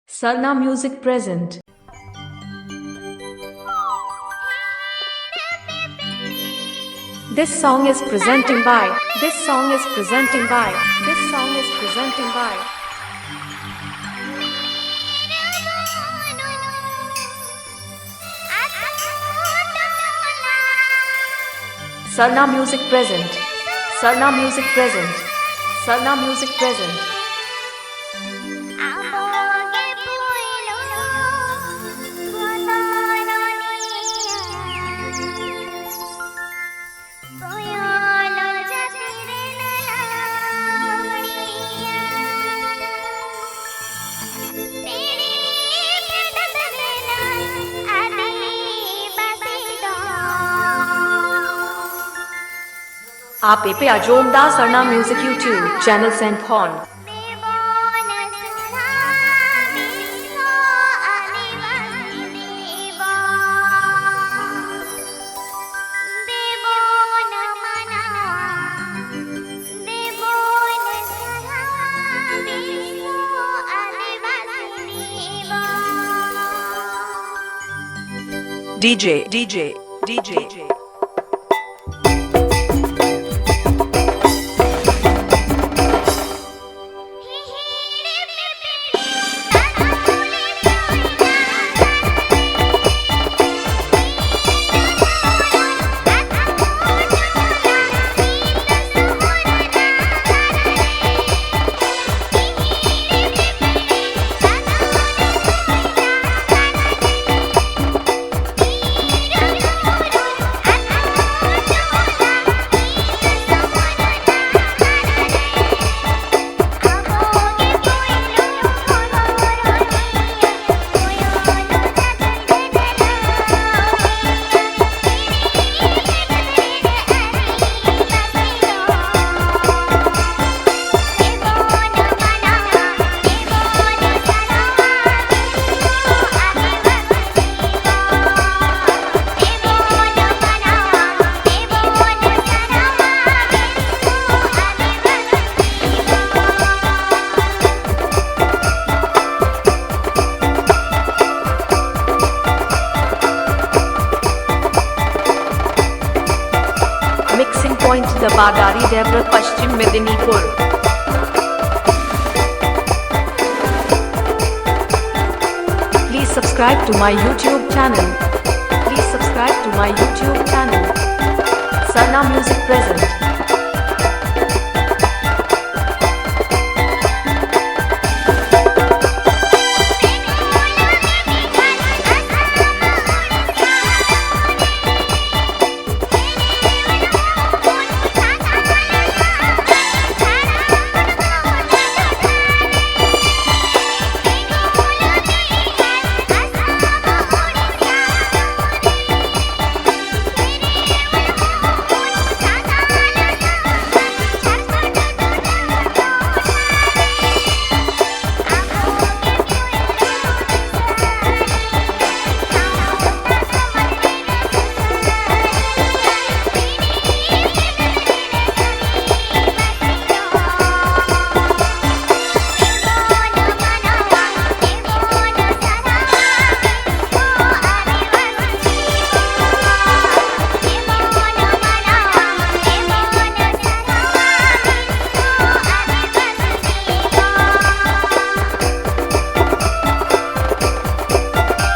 Sarna Music present. This song is presenting by. This song is presenting by. This song is presenting by. Sarna Music present. Sarna Music present. Sarna Music present. Aapeya Joher Sarna Music YouTube channel TAHNK. DJ. Vill-Dabadari Daram Paschim Medinipur. Please subscribe to my YouTube channel. Please subscribe to my YouTube channel. Sarna Music present.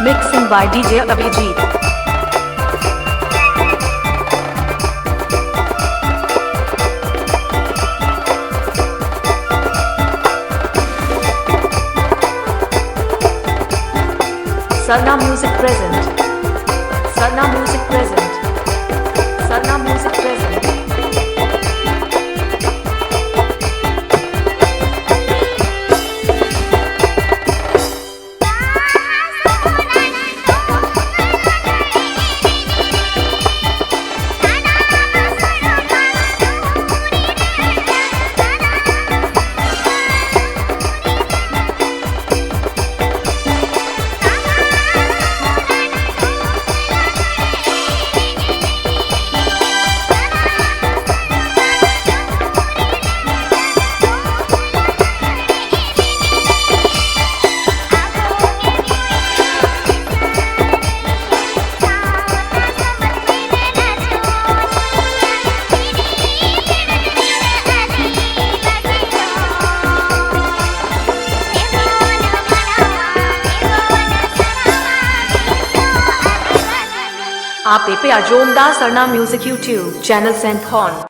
Mixing by DJ Abhijit. Sarna Music present. Sarna Music present. Sarna Music present. Aapeya Johamdar Sarna Music YouTube channel Santhon.